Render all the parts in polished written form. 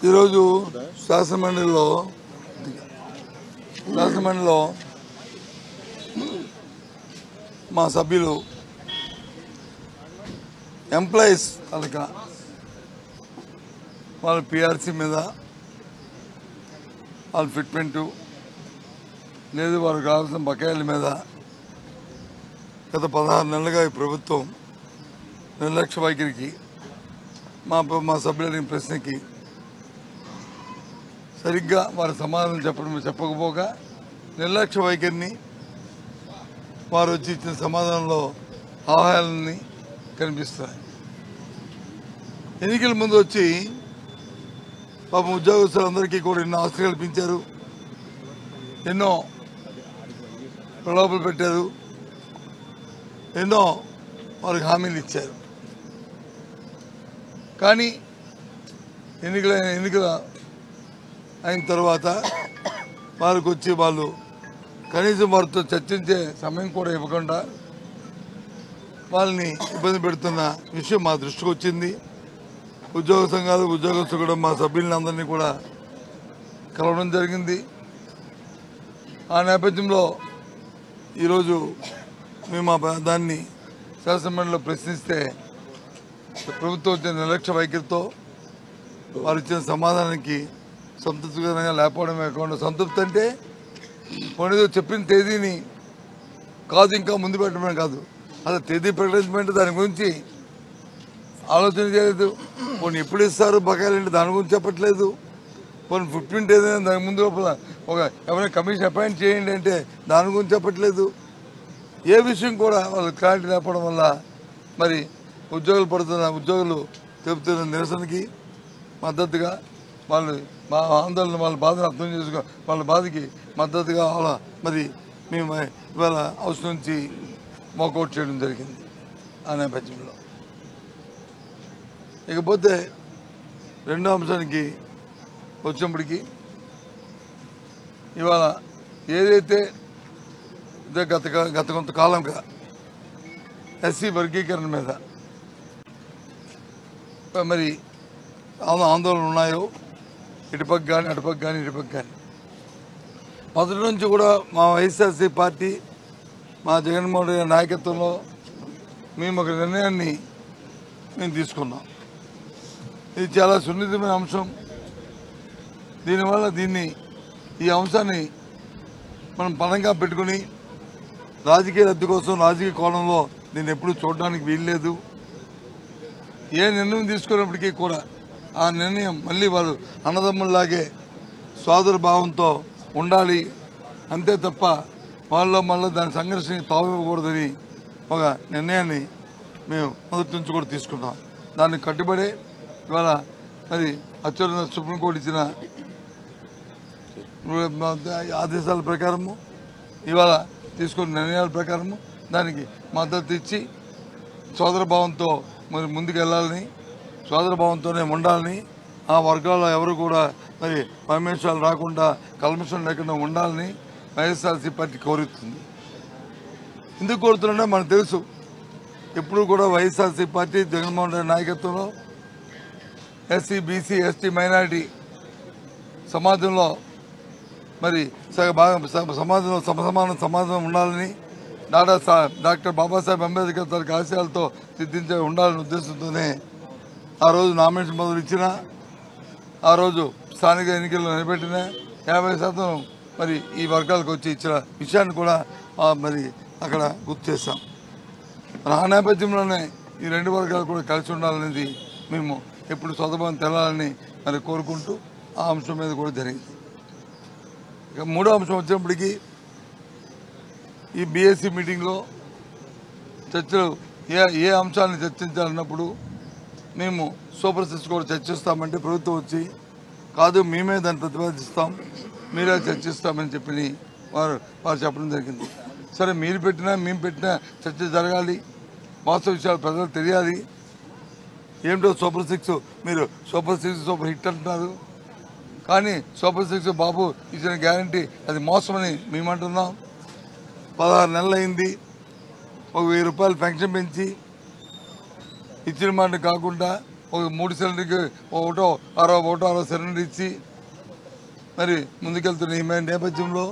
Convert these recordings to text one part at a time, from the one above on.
ఈరోజు శాసనమండలిలో మా సభ్యులు ఎంప్లాయీస్ వాళ్ళ పిఆర్సీ మీద వాళ్ళ ఫిట్మెంటు లేదు వారికి కావాల్సిన బకాయిల మీద గత 16 నెలలుగా ఈ ప్రభుత్వం నిర్లక్ష్య వైఖరికి మా సభ్యుల ప్రశ్నకి సరిగ్గా వారి సమాధానం చెప్పకపోగా నిర్లక్ష్య వైఖరిని వారు వచ్చి ఇచ్చిన సమాధానంలో ఆహారాలని కనిపిస్తాయి. ఎన్నికల ముందు వచ్చి పాపం ఉద్యోగస్తులందరికీ కూడా ఎన్నో ఆస్తులు కల్పించారు, ఎన్నో ప్రలోభాలు పెట్టారు, ఎన్నో వారికి హామీలు ఇచ్చారు. కానీ ఎన్నికల అయిన తర్వాత వారికి వచ్చి వాళ్ళు కనీసం వారితో చర్చించే సమయం కూడా ఇవ్వకుండా వాళ్ళని ఇబ్బంది పెడుతున్న విషయం మా దృష్టికి వచ్చింది. ఉద్యోగ సంఘాలు ఉద్యోగస్తులు కూడా మా సభ్యులందరినీ కూడా కలవడం జరిగింది. ఆ నేపథ్యంలో ఈరోజు మేము దాన్ని శాసనమండలిలో ప్రశ్నిస్తే ప్రభుత్వం వచ్చిన నిర్లక్ష్య వైఖరితో వారు ఇచ్చిన సమాధానానికి సంతృప్తికరంగా లేకపోవడమే కాకుండా, సంతృప్తి అంటే పోనీ చెప్పిన తేదీని కాదు ఇంకా ముందు పెట్టడమే కాదు, అసలు తేదీ ప్రకటించమంటే దాని గురించి ఆలోచన చేయలేదు. పోనీ ఎప్పుడు ఇస్తారు బకాయిలు దాని గురించి చెప్పట్లేదు. పోనీ 15 ఏదైనా దాని ముందు ఒక ఎవరైనా కమిషన్ అపాయింట్ చేయండి అంటే దాని గురించి చెప్పట్లేదు. ఏ విషయం కూడా వాళ్ళకి క్లారిటీ లేకపోవడం వల్ల మరి ఉద్యోగులు చెబుతున్న నిరసనకి మద్దతుగా వాళ్ళు మా ఆందోళన వాళ్ళ బాధను అర్థం చేసుకో వాళ్ళ బాధకి మద్దతుగా మరి మేము ఇవాళ హౌస్ నుంచి వాకౌట్ చేయడం జరిగింది. ఆ నేపథ్యంలో ఇకపోతే రెండో అంశానికి వచ్చినప్పటికీ ఇవాళ ఏదైతే గత కొంతకాలంగా ఎస్సీ వర్గీకరణ మీద మరి ఆందోళన ఉన్నాయో ఇటుపక్క కానీ అటుపక్క కానీ మొదటి నుంచి కూడా మా వైఎస్ఆర్సీ పార్టీ మా జగన్మోహన్ రెడ్డి నాయకత్వంలో మేము ఒక నిర్ణయాన్ని తీసుకున్నాం. ఇది చాలా సున్నితమైన అంశం. దీనివల్ల ఈ అంశాన్ని మనం పరంగా పెట్టుకుని రాజకీయ లబ్ధి కోసం రాజకీయ కోణంలో దీన్ని ఎప్పుడూ చూడడానికి వీల్లేదు. ఏ నిర్ణయం తీసుకున్నప్పటికీ కూడా ఆ నిర్ణయం మళ్ళీ వారు అన్నదమ్ముల్లాగే సోదర భావంతో ఉండాలి, అంతే తప్ప వాళ్ళలో మళ్ళీ దాని సంఘర్షణకి తావివ్వకూడదని ఒక నిర్ణయాన్ని మేము మొదటి నుంచి కూడా తీసుకున్నాం. దాన్ని కట్టుబడే ఇవాళ మరి అత్యున్నత సుప్రీంకోర్టు ఇచ్చిన ఆదేశాల ప్రకారము ఇవాళ తీసుకున్న నిర్ణయాల ప్రకారము దానికి మద్దతు ఇచ్చి సోదరభావంతో మరి ముందుకు వెళ్ళాలని, సోదరభావంతోనే ఉండాలని, ఆ వర్గాల్లో ఎవరు కూడా మరి పర్మిషన్లు రాకుండా కల్మిషన్ లేకుండా ఉండాలని వైఎస్ఆర్సీ పార్టీ కోరుతుంది. ఎందుకు కోరుతున్నా మనకు తెలుసు. ఎప్పుడు కూడా వైఎస్ఆర్సీ పార్టీ జగన్మోహన్ రెడ్డి నాయకత్వంలో ఎస్సీ బీసీ ఎస్టీ మైనారిటీ సమాజంలో మరి సమాజంలో సమాధానం ఉండాలని, డాక్టర్ బాబాసాహెబ్ అంబేద్కర్ తన ఆశయాలతో సిద్ధించే ఉండాలనే ఉద్దేశంతోనే ఆ రోజు నామినేషన్ మొదలు ఇచ్చిన, ఆ రోజు స్థానిక ఎన్నికల్లో నిలబెట్టిన 50% మరి ఈ వర్గాలకు వచ్చి ఇచ్చిన విషయాన్ని కూడా మరి అక్కడ గుర్తు చేశాం. ఆ నేపథ్యంలోనే ఈ రెండు వర్గాలు కూడా కలిసి ఉండాలనేది మేము ఎప్పుడు స్వతభావం తెలాలని మరి కోరుకుంటూ ఆ అంశం మీద కూడా జరిగింది. ఇక మూడో అంశం వచ్చినప్పటికీ ఈ బీఎస్సీ మీటింగ్లో చర్చలు ఏ అంశాలను చర్చించాలన్నప్పుడు మేము సూపర్ సిక్స్ కూడా చర్చిస్తామంటే ప్రభుత్వం వచ్చి కాదు మేమే దాన్ని ప్రతిపాదిస్తాం, మీరే చర్చిస్తామని చెప్పి వారు చెప్పడం జరిగింది. సరే మీరు పెట్టినా మేము పెట్టినా చర్చ జరగాలి, వాస్తవ విషయాలు ప్రజలకు తెలియాలి. ఏమిటో సూపర్ సిక్స్, మీరు సూపర్ హిట్ అంటున్నారు, కానీ సూపర్ సిక్స్ బాబు ఇచ్చిన గ్యారంటీ అది మోసమని మేమంటున్నాం. 16 నెలలు అయింది, ఒక 1000 రూపాయలు పెన్షన్ పెంచి ఇచ్చిన మాట కాకుండా ఒక 3 సిలిండర్కి ఒకటో 60 సిలిండర్ ఇచ్చి మరి ముందుకెళ్తున్న ఈ నేపథ్యంలో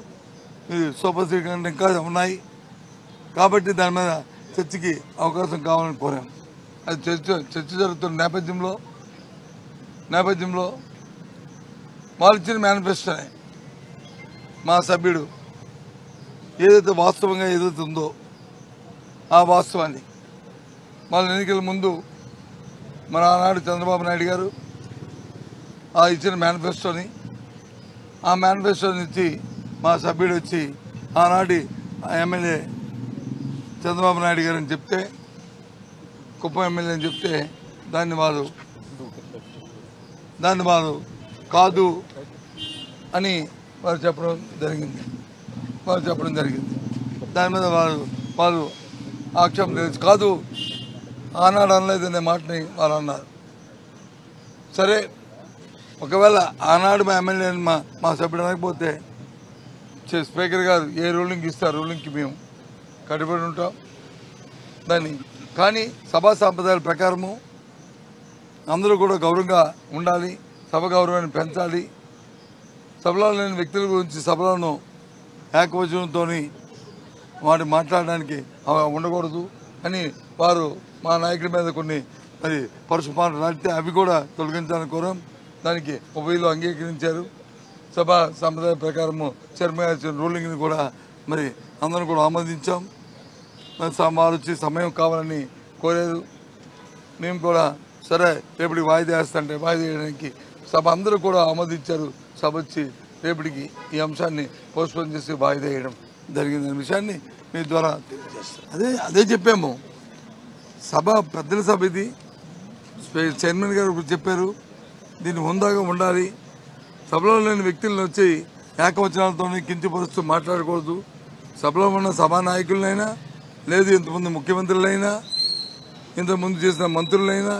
ఈ సూపర్ సిటీ కంటే ఇంకా ఉన్నాయి కాబట్టి దాని మీద చర్చకి అవకాశం కావాలని కోరాం. అది చర్చ జరుగుతున్న నేపథ్యంలో వాళ్ళు ఇచ్చిన మేనిఫెస్టోనే మా సభ్యుడు ఏదైతే వాస్తవంగా ఏదైతే ఉందో ఆ వాస్తవాన్ని వాళ్ళ ఎన్నికల ముందు మన ఆనాడు చంద్రబాబు నాయుడు గారు ఆ ఇచ్చిన మేనిఫెస్టోని ఇచ్చి మా సభ్యుడు వచ్చి ఆనాటి ఎమ్మెల్యే చంద్రబాబు నాయుడు గారు అని చెప్తే కుప్పం ఎమ్మెల్యే అని చెప్తే దాన్ని వాళ్ళు కాదు అని వారు చెప్పడం జరిగింది. దాని మీద వాళ్ళు ఆక్షేపం తెలుసు కాదు ఆనాడు అనలేదనే మాటని వాళ్ళు అన్నారు. సరే ఒకవేళ ఆనాడు మా ఎమ్మెల్యే మా సభ్యుడు అనకపోతే స్పీకర్ గారు ఏ రూలింగ్ ఇస్తారు రూలింగ్కి మేము కట్టుబడి ఉంటాం దాన్ని. కానీ సభా సాంప్రదాయాల ప్రకారము అందరూ కూడా గౌరవంగా ఉండాలి, సభ గౌరవాన్ని పెంచాలి, సభలో లేని వ్యక్తుల గురించి సభలను ఏకవచనంతో వాటి మాట్లాడడానికి ఉండకూడదు అని వారు మా నాయకుడి మీద కొన్ని మరి పరుషపాలు నడితే అవి కూడా తొలగించాలని కోరాం. దానికి ఉభయలు అంగీకరించారు. సభా సంప్రదాయ ప్రకారము చైర్మన్ రూలింగ్ని కూడా మరి అందరం కూడా ఆమోదించాం. వారు వచ్చి సమయం కావాలని కోరారు. మేము కూడా సరే రేపటికి వాయిదా వేస్తుంటే వాయిదా వేయడానికి సభ అందరూ కూడా ఆమోదించారు. సభ వచ్చి రేపటికి ఈ అంశాన్ని పోస్ట్పోన్ చేసి వాయిదా వేయడం జరిగిందనే విషయాన్ని మీ ద్వారా తెలియజేస్తాం. అదే చెప్పాము. సభ పెద్దల సభ ఇది. చైర్మన్ గారు చెప్పారు దీన్ని హుందాగా ఉండాలి, సభలో లేని వ్యక్తులను వచ్చి ఏకవచనాలతో కించపరుస్తూ మాట్లాడకూడదు. సభలో ఉన్న సభా నాయకులైనా లేదు ఇంతకుముందు ముఖ్యమంత్రులైనా ఇంతకుముందు చేసిన మంత్రులైనా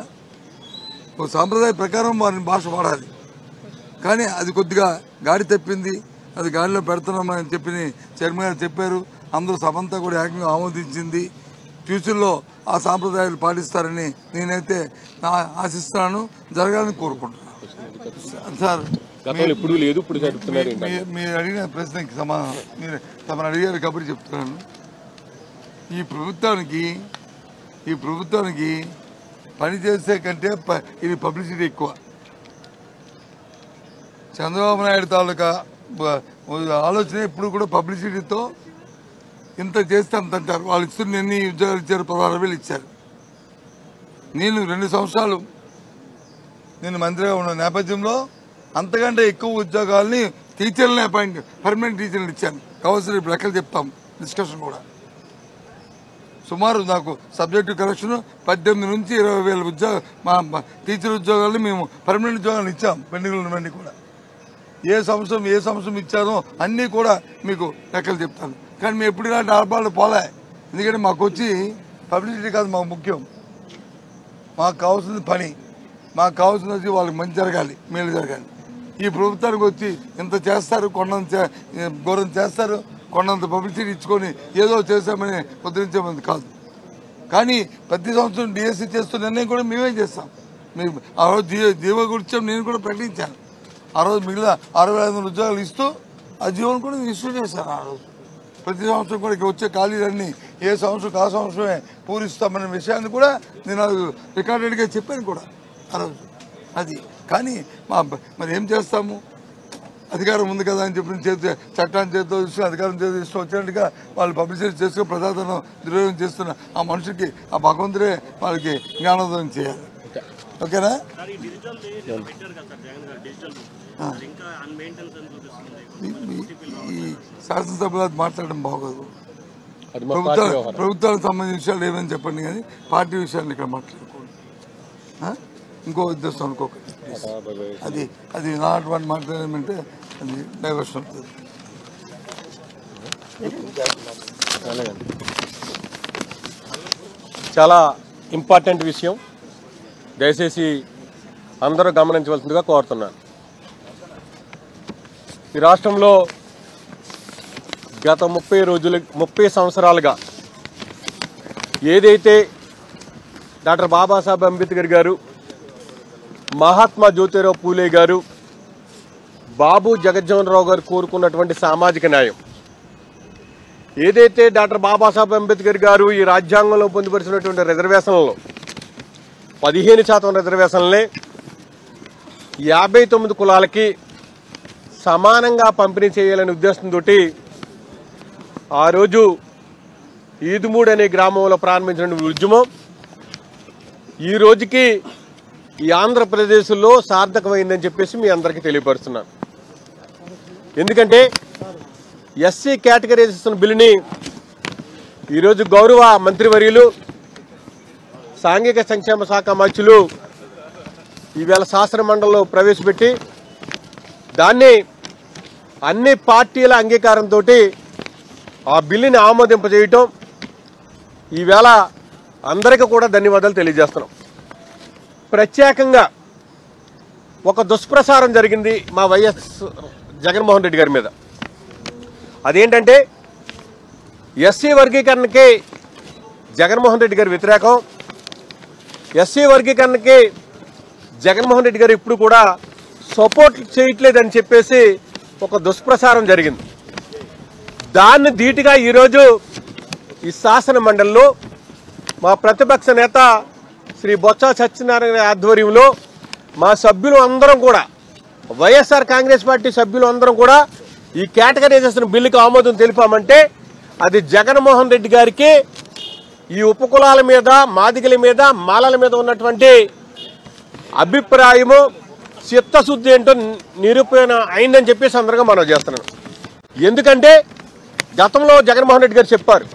ఒక సాంప్రదాయ ప్రకారం వారిని భాష వాడాలి. కానీ అది కొద్దిగా గాడి తప్పింది, అది గాడిలో పెడుతున్నామని చైర్మన్ గారు చెప్పారు. అందరూ సభ అంతా కూడా ఏకంగా ఆమోదించింది. ఫ్యూచర్లో ఆ సాంప్రదాయాలు పాటిస్తారని నేనైతే ఆశిస్తున్నాను, జరగాలని కోరుకుంటున్నాను. సార్ మీరు అడిగిన ప్రశ్నకి సమాధానం మీరు తమను అడిగారు కాబట్టి చెప్తున్నాను. ఈ ప్రభుత్వానికి పని చేసే కంటే ఇది పబ్లిసిటీ ఎక్కువ. చంద్రబాబు నాయుడు తాలూకా ఆలోచన ఇప్పుడు కూడా పబ్లిసిటీతో ఇంత చేస్తే అంత అంటారు. వాళ్ళు ఇస్తున్న ఎన్ని ఉద్యోగాలు ఇచ్చారు? 16,000 ఇచ్చారు. నేను 2 సంవత్సరాలు నేను మంత్రిగా ఉన్న నేపథ్యంలో అంతకంటే ఎక్కువ ఉద్యోగాల్ని టీచర్లని పర్మనెంట్ టీచర్లు ఇచ్చాను. కావాల్సిన లెక్కలు చెప్తాం డిస్కషన్ కూడా. సుమారు నాకు సబ్జెక్టు కరెక్షన్ 18 నుంచి 20,000 టీచర్ ఉద్యోగాలు మేము పర్మనెంట్ ఉద్యోగాలు ఇచ్చాం. పెండింగ్లన్నీ కూడా ఏ సంవత్సరం ఇచ్చారో అన్నీ కూడా మీకు లెక్కలు చెప్తాను. కానీ మేము ఎప్పుడు ఇలాంటి ఆర్పాలు పోలే. ఎందుకంటే మాకు వచ్చి పబ్లిసిటీ కాదు మాకు ముఖ్యం. మాకు కావాల్సింది పని, మాకు కావాల్సింది వచ్చి వాళ్ళకి మంచి జరగాలి, మేలు జరగాలి. ఈ ప్రభుత్వానికి వచ్చి ఇంత చేస్తారు, ఘోరం చేస్తారు, కొండంత పబ్లిసిటీ ఇచ్చుకొని ఏదో చేశామని ఉద్ధరించేమంది కాదు. కానీ ప్రతి సంవత్సరం డిఎస్సీ చేస్తున్న నిర్ణయం కూడా మేమే చేస్తాం. ఆ రోజు జీవో గురించి నేను కూడా ప్రకటించాను. ఆ రోజు మిగిలిన 65,000 ఉద్యోగాలు ఇస్తూ ఆ జీవోను కూడా ఇష్యూ చేశాను. ఆ రోజు ప్రతి సంవత్సరం కూడా ఇక్కడ వచ్చే ఖాళీలన్నీ ఏ సంవత్సరం ఆ సంవత్సరమే పూరిస్తామనే విషయాన్ని కూడా నేను రికార్డెడ్గా చెప్పాను కూడా ఆ రోజు. అది కానీ మరి ఏం చేస్తాము, అధికారం ఉంది కదా అని చెప్పి చట్టాన్ని చేతితో తీసుకుని అధికారం చేతితో ఇష్టం వచ్చినట్టుగా వాళ్ళు పబ్లిసిటీ చేసుకుని ప్రజాధనం దుర్యోగం చేస్తున్న ఆ మనుషులకి ఆ భగవంతుడే వాళ్ళకి జ్ఞానోదయం చేయాలి. ఓకేనా? ఈ శాసనసభలో మాట్లాడడం బాగోదు. ప్రభుత్వానికి సంబంధించిన విషయాలు ఏమని చెప్పండి, కానీ పార్టీ విషయాలు ఇక్కడ మాట్లాడకూడదు. ఇంకో ఉద్దేశం అనుకోకండి. అది నాట్ వన్ మాట్లాడమంటే అది డైవర్షన్ అవుతుంది. చాలా ఇంపార్టెంట్ విషయం, దయచేసి అందరూ గమనించవలసిందిగా కోరుతున్నాను. ఈ రాష్ట్రంలో గత 30 సంవత్సరాలుగా ఏదైతే డాక్టర్ బాబాసాహెబ్ అంబేద్కర్ గారు మహాత్మా జ్యోతిరావు పూలే గారు, బాబు జగజ్జీవన్ రావు గారు కోరుకున్నటువంటి సామాజిక న్యాయం ఏదైతే డాక్టర్ బాబాసాహెబ్ అంబేద్కర్ గారు ఈ రాజ్యాంగంలో పొందుపరిచినటువంటి రిజర్వేషన్లలో 15% రిజర్వేషన్లే 59 కులాలకి సమానంగా పంపిణీ చేయాలనే ఉద్దేశంతో ఆ రోజు ఈదుమూడ్ అనే గ్రామంలో ప్రారంభించిన ఉద్యమం ఈ రోజుకి ఈ ఆంధ్రప్రదేశ్లో సార్థకమైందని చెప్పేసి మీ అందరికీ తెలియపరుస్తున్నాను. ఎందుకంటే ఎస్సీ కేటగరైజేషన్ బిల్లుని ఈరోజు గౌరవ మంత్రివర్యులు సాంఘిక సంక్షేమ శాఖ మంత్రులు ఈవేళ శాసన మండలిలో ప్రవేశపెట్టి దాన్ని అన్ని పార్టీల అంగీకారంతో ఆ బిల్లుని ఆమోదింపజేయటం ఈవేళ అందరికీ కూడా ధన్యవాదాలు తెలియజేస్తున్నాం. ప్రత్యేకంగా ఒక దుష్ప్రచారం జరిగింది మా వైఎస్ జగన్మోహన్ రెడ్డి గారి మీద. అదేంటంటే ఎస్సీ వర్గీకరణకి జగన్మోహన్ రెడ్డి గారి వ్యతిరేకం, ఎస్సీ వర్గీకరణకి జగన్మోహన్ రెడ్డి గారు ఇప్పుడు కూడా సపోర్ట్ చేయట్లేదని చెప్పేసి ఒక దుష్ప్రచారం జరిగింది. దాన్ని ధీటుగా ఈరోజు ఈ శాసన మండలిలో మా ప్రతిపక్ష నేత శ్రీ బొత్స సత్యనారాయణ ఆధ్వర్యంలో మా సభ్యులు అందరం కూడా, వైఎస్ఆర్ కాంగ్రెస్ పార్టీ సభ్యులు అందరం కూడా ఈ కేటగరైజేషన్ బిల్లుకి ఆమోదం తెలిపామంటే అది జగన్మోహన్ రెడ్డి గారికి ఈ ఉపకులాల మీద, మాదిగల మీద, మాలల మీద ఉన్నటువంటి అభిప్రాయము, చిత్తశుద్ధి ఏంటో నిరూపణ అయిందని చెప్పేసి అందరిగా మనం చేస్తున్నాం. ఎందుకంటే గతంలో జగన్మోహన్ రెడ్డి గారు చెప్పారు,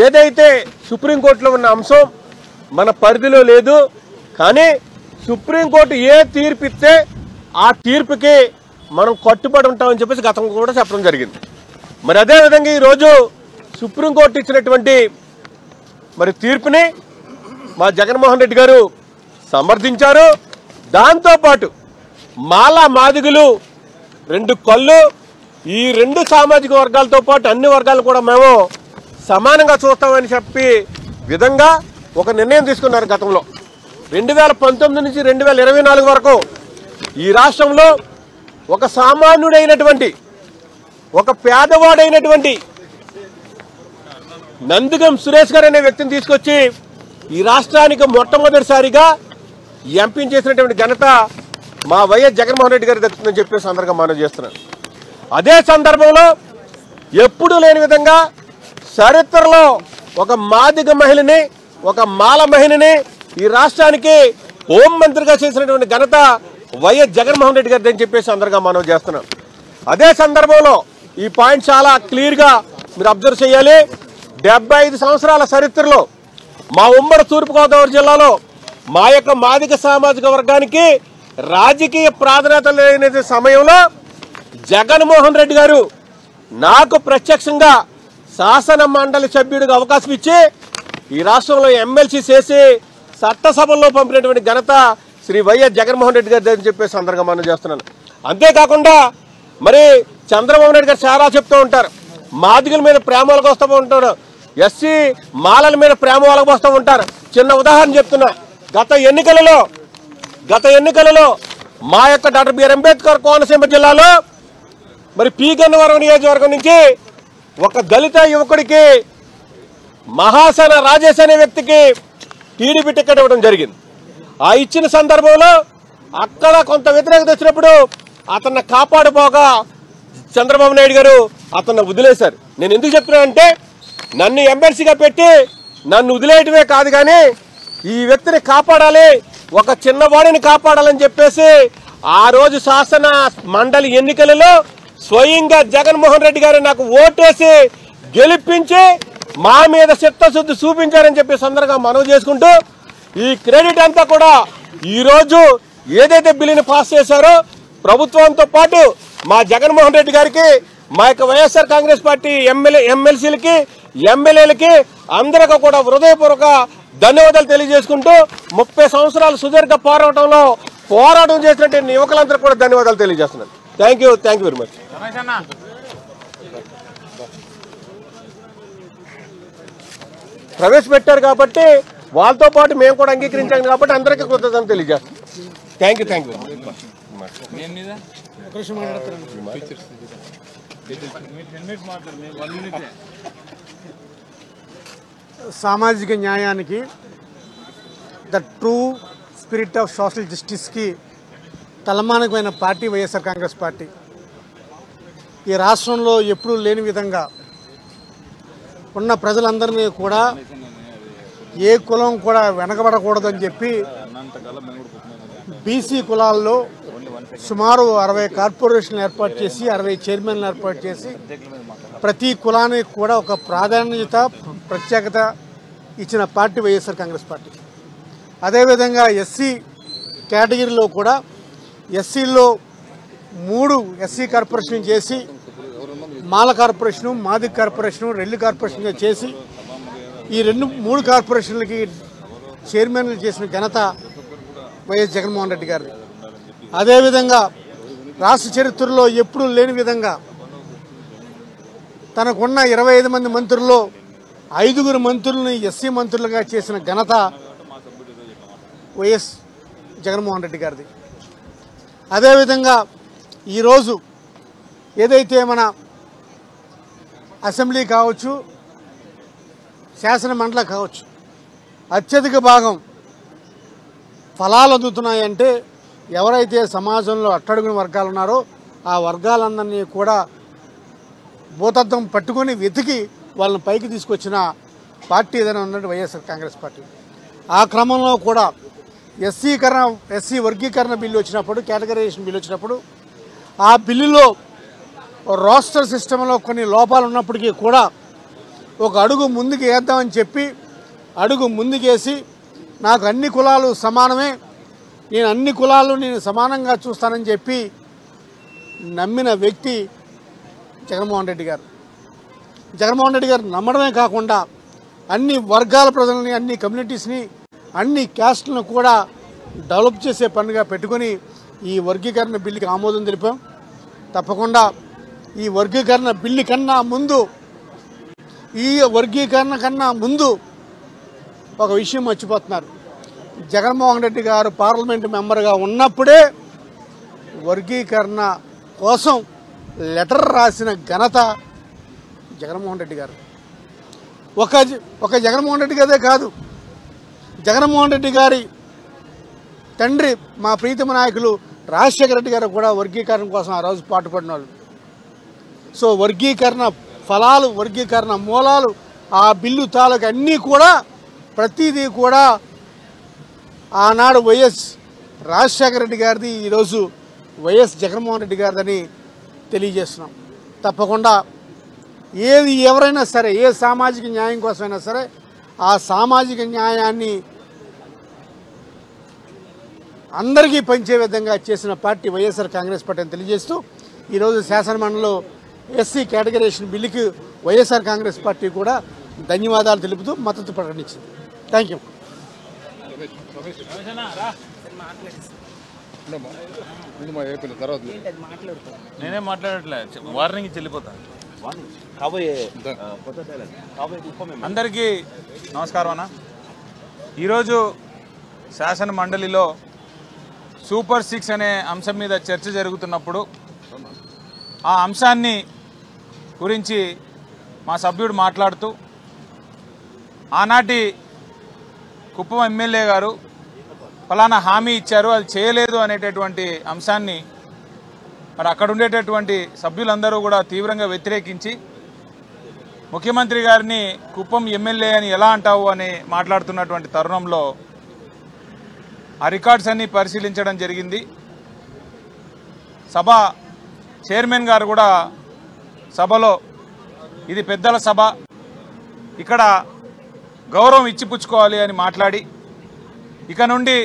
ఏదైతే సుప్రీంకోర్టులో ఉన్న అంశం మన పరిధిలో లేదు, కానీ సుప్రీంకోర్టు ఏ తీర్పు ఇస్తే ఆ తీర్పుకి మనం కట్టుబడి ఉంటామని చెప్పేసి గతంలో కూడా చెప్పడం జరిగింది. మరి అదేవిధంగా ఈరోజు సుప్రీంకోర్టు ఇచ్చినటువంటి మరి తీర్పుని మా జగన్మోహన్ రెడ్డి గారు సమర్థించారు. దాంతోపాటు మాలా మాదిగులు 2 కళ్ళు, ఈ 2 సామాజిక వర్గాలతో పాటు అన్ని వర్గాలు కూడా మేము సమానంగా చూస్తామని చెప్పి విధంగా ఒక నిర్ణయం తీసుకున్నారు. గతంలో 2019 నుంచి 2024 వరకు ఈ రాష్ట్రంలో ఒక సామాన్యుడైనటువంటి, ఒక పేదవాడైనటువంటి నందిగం సురేష్ గారు అనే వ్యక్తిని తీసుకొచ్చి ఈ రాష్ట్రానికి మొట్టమొదటిసారిగా ఎంపీ చేసినటువంటి ఘనత మా వైఎస్ జగన్మోహన్ రెడ్డి గారి దక్కుతుందని చెప్పేసి అందరిగా మనం చేస్తున్నాం. అదే సందర్భంలో ఎప్పుడూ లేని విధంగా చరిత్రలో ఒక మాదిగ మహిళని, ఒక మాల మహిళని ఈ రాష్ట్రానికి హోంమంత్రిగా చేసినటువంటి ఘనత వైఎస్ జగన్మోహన్ రెడ్డి గారిని అని చెప్పేసి అందరిగా మనం చేస్తున్నాం. అదే సందర్భంలో ఈ పాయింట్ చాలా క్లియర్గా మీరు అబ్జర్వ్ చేయాలి. 75 సంవత్సరాల చరిత్రలో మా ఉమ్మడి తూర్పుగోదావరి జిల్లాలో మా యొక్క మాదిగ సామాజిక వర్గానికి రాజకీయ ప్రాధాన్యత లేని సమయంలో జగన్మోహన్ రెడ్డి గారు నాకు ప్రత్యక్షంగా శాసన మండలి సభ్యుడిగా అవకాశం ఇచ్చి ఈ రాష్ట్రంలో ఎమ్మెల్సీ చేసి చట్టసభల్లో పంపినటువంటి ఘనత శ్రీ వైఎస్ జగన్మోహన్ రెడ్డి గారి అని చెప్పేసి అందరిగా మనం చేస్తున్నాను. అంతేకాకుండా మరి చంద్రబాబు నాయుడు గారు చాలా చెప్తూ ఉంటారు, మాదిగల మీద ప్రేమ వాళ్ళకి వస్తూ ఉంటాడు, ఎస్సీ మాలల మీద ప్రేమ వాళ్ళకి వస్తూ ఉంటారు. చిన్న ఉదాహరణ చెప్తున్నా, గత ఎన్నికలలో మా యొక్క డాక్టర్ బిఆర్ అంబేద్కర్ కోనసీమ జిల్లాలో మరి పి గన్నవరం నియోజకవర్గం నుంచి ఒక దళిత యువకుడికి మహాసేన రాజేష్ అనే వ్యక్తికి టీడీపీ టికెట్ ఇవ్వడం జరిగింది. ఆ ఇచ్చిన సందర్భంలో అక్కడ కొంత వ్యతిరేకత వచ్చినప్పుడు అతన్ని కాపాడుపోగా చంద్రబాబు నాయుడు గారు అతన్ని వదిలేశారు. నేను ఎందుకు చెప్తున్నానంటే, నన్ను ఎమ్మెల్సీగా పెట్టి నన్ను వదిలేయటమే కాదు కానీ ఈ వ్యక్తిని కాపాడాలి, ఒక చిన్నవాడిని కాపాడాలని చెప్పేసి ఆ రోజు శాసన మండలి ఎన్నికలలో స్వయంగా జగన్మోహన్ రెడ్డి గారు నాకు ఓటేసి గెలిపించి మా మీద చిత్తశుద్ధి చూపించారని చెప్పి సందర్భంగా మనవి చేసుకుంటూ, ఈ క్రెడిట్ అంతా కూడా ఈరోజు ఏదైతే బిల్లుని పాస్ చేశారో ప్రభుత్వంతో పాటు మా జగన్మోహన్ రెడ్డి గారికి, మా యొక్క వైఎస్ఆర్ కాంగ్రెస్ పార్టీ ఎమ్మెల్సీలకి, ఎమ్మెల్యేలకి అందరికీ కూడా హృదయపూర్వక ధన్యవాదాలు తెలియజేసుకుంటూ 30 సంవత్సరాల సుదీర్ఘ పోరాటం చేసినటువంటి యువకులందరూ కూడా ధన్యవాదాలు తెలియజేస్తున్నాను. Thank you very much. ప్రవేశపెట్టారు కాబట్టి వాళ్ళతో పాటు మేము కూడా అంగీకరించాం కాబట్టి అందరికీ కృతజ్ఞతలు తెలియజేస్తాం. థ్యాంక్ యూ సామాజిక న్యాయానికి the true spirit of social జస్టిస్కి తలమానికమైన పార్టీ వైఎస్ఆర్ కాంగ్రెస్ పార్టీ. ఈ రాష్ట్రంలో ఎప్పుడూ లేని విధంగా ఉన్న ప్రజలందరినీ కూడా ఏ కులం కూడా వెనకబడకూడదని చెప్పి బీసీ కులాల్లో సుమారు 60 కార్పొరేషన్లు ఏర్పాటు చేసి 60 చైర్మన్లు ఏర్పాటు చేసి ప్రతి కులానికి కూడా ఒక ప్రాధాన్యత ప్రత్యేకత ఇచ్చిన పార్టీ వైఎస్ఆర్ కాంగ్రెస్ పార్టీ. అదేవిధంగా ఎస్సీ కేటగిరీలో కూడా ఎస్సీల్లో 3 ఎస్సీ కార్పొరేషన్ చేసి మాల కార్పొరేషను, మాదిక్ కార్పొరేషను, రెల్లి కార్పొరేషన్గా చేసి ఈ 3 కార్పొరేషన్లకి చైర్మన్లు చేసిన ఘనత వైఎస్ జగన్మోహన్ రెడ్డి గారిది. అదేవిధంగా రాష్ట్ర చరిత్రలో ఎప్పుడూ లేని విధంగా తనకున్న 25 మంది మంత్రుల్లో 5 మంత్రులని ఎస్సీ మంత్రులుగా చేసిన ఘనత వైఎస్ జగన్మోహన్ రెడ్డి గారిది. అదేవిధంగా ఈరోజు ఏదైతే మన అసెంబ్లీ కావచ్చు, శాసన మండలి కావచ్చు, అత్యధిక భాగం ఫలాలు అందుతున్నాయంటే ఎవరైతే సమాజంలో అట్టడుగున వర్గాలు ఉన్నారో ఆ వర్గాలందరినీ కూడా భూతద్దం పట్టుకొని వెతికి వాళ్ళని పైకి తీసుకొచ్చిన పార్టీ ఏదైనా ఉన్నట్టు వైఎస్ఆర్ కాంగ్రెస్ పార్టీ. ఆ క్రమంలో కూడా ఎస్సీ వర్గీకరణ బిల్లు వచ్చినప్పుడు, కేటగరైజేషన్ బిల్లు వచ్చినప్పుడు ఆ బిల్లులో రోస్టర్ సిస్టంలో కొన్ని లోపాలు ఉన్నప్పటికీ కూడా ఒక అడుగు ముందుకు వేద్దామని చెప్పి అడుగు ముందుకేసి నాకు అన్ని కులాలు సమానమే, నేను అన్ని కులాలు నేను సమానంగా చూస్తానని చెప్పి నమ్మిన వ్యక్తి జగన్మోహన్ రెడ్డి గారు. జగన్మోహన్ రెడ్డి గారు నమ్మడమే కాకుండా అన్ని వర్గాల ప్రజలని, అన్ని కమ్యూనిటీస్ని, అన్ని క్యాస్ట్లను కూడా డెవలప్ చేసే పనిగా పెట్టుకొని ఈ వర్గీకరణ బిల్లుకి ఆమోదం తెలిపాం. తప్పకుండా ఈ వర్గీకరణ బిల్లు కన్నా ముందు, ఈ వర్గీకరణ కన్నా ముందు ఒక విషయం మర్చిపోతున్నారు. జగన్మోహన్ రెడ్డి గారు పార్లమెంటు మెంబర్గా ఉన్నప్పుడే వర్గీకరణ కోసం లెటర్ రాసిన ఘనత జగన్మోహన్ రెడ్డి గారు. ఒక జగన్మోహన్ రెడ్డి గారే కాదు, జగన్మోహన్ రెడ్డి గారి తండ్రి మా ప్రీతమ నాయకులు రాజశేఖర రెడ్డి గారు కూడా వర్గీకరణ కోసం ఆ రోజు పాటుపడిన వాళ్ళు. సో వర్గీకరణ ఫలాలు, వర్గీకరణ మూలాలు, ఆ బిల్లు తాలూకు అన్నీ కూడా ప్రతిదీ కూడా ఆనాడు వైఎస్ రాజశేఖర రెడ్డి గారిది, ఈరోజు వైఎస్ జగన్మోహన్ రెడ్డి గారిదని తెలియజేస్తున్నాం. తప్పకుండా ఎవరైనా సరే ఏ సామాజిక న్యాయం కోసమైనా సరే ఆ సామాజిక న్యాయాన్ని అందరికీ పంచే విధంగా చేసిన పార్టీ వైఎస్ఆర్ కాంగ్రెస్ పార్టీ అని తెలియజేస్తూ ఈరోజు శాసనమండలిలో ఎస్సీ కేటగరైజేషన్ బిల్లుకి వైఎస్ఆర్ కాంగ్రెస్ పార్టీ కూడా ధన్యవాదాలు తెలుపుతూ మద్దతు ప్రకటించింది. Thank you. నేనే మాట్లాడట్లే, వార్నింగ్ చెల్లిపోతా. అందరికీ నమస్కారం అన్న. ఈరోజు శాసన మండలిలో సూపర్ 6 అనే అంశం మీద చర్చ జరుగుతున్నప్పుడు ఆ అంశాన్ని గురించి మా సభ్యుడు మాట్లాడుతూ ఆనాటి కుప్పం ఎమ్మెల్యే గారు ఫలానా హామీ ఇచ్చారు, అది చేయలేదు అనేటటువంటి అంశాన్ని మరి అక్కడ ఉండేటటువంటి సభ్యులందరూ కూడా తీవ్రంగా వ్యతిరేకించి ముఖ్యమంత్రి గారిని కుప్పం ఎమ్మెల్యే అని ఎలా అంటావు అని మాట్లాడుతున్నటువంటి తరుణంలో ఆ రికార్డ్స్ అన్ని పరిశీలించడం జరిగింది. సభ చైర్మన్ గారు కూడా సభలో ఇది పెద్దల సభ, ఇక్కడ గౌరవం ఇచ్చిపుచ్చుకోవాలి అని మాట్లాడి ఇక నుండి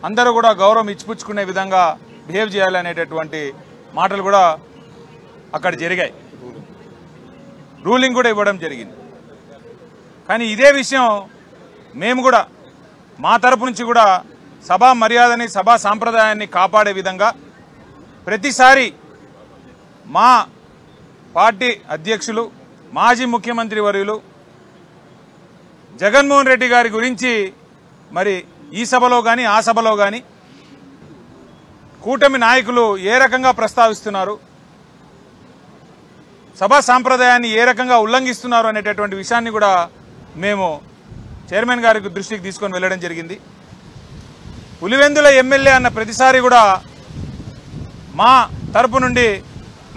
అందరూ కూడా గౌరవం ఇచ్చిపుచ్చుకునే విధంగా బిహేవ్ చేయాలి అనేటటువంటి మాటలు కూడా అక్కడ జరిగాయి. రూలింగ్ కూడా ఇవ్వడం జరిగింది. కానీ ఇదే విషయం మేము కూడా మా తరపు నుంచి కూడా సభా మర్యాదని, సభా సాంప్రదాయాన్ని కాపాడే విధంగా ప్రతిసారి మా పార్టీ అధ్యక్షులు, మాజీ ముఖ్యమంత్రి వర్యులు జగన్మోహన్ రెడ్డి గారి గురించి మరి ఈ సభలో కానీ ఆ సభలో కానీ కూటమి నాయకులు ఏ రకంగా ప్రస్తావిస్తున్నారు, సభా సాంప్రదాయాన్ని ఏ రకంగా ఉల్లంఘిస్తున్నారు అనేటటువంటి విషయాన్ని కూడా మేము చైర్మన్ గారికి దృష్టికి తీసుకొని వెళ్ళడం జరిగింది. పులివెందుల ఎమ్మెల్యే అన్న ప్రతిసారి కూడా మా తరపు నుండి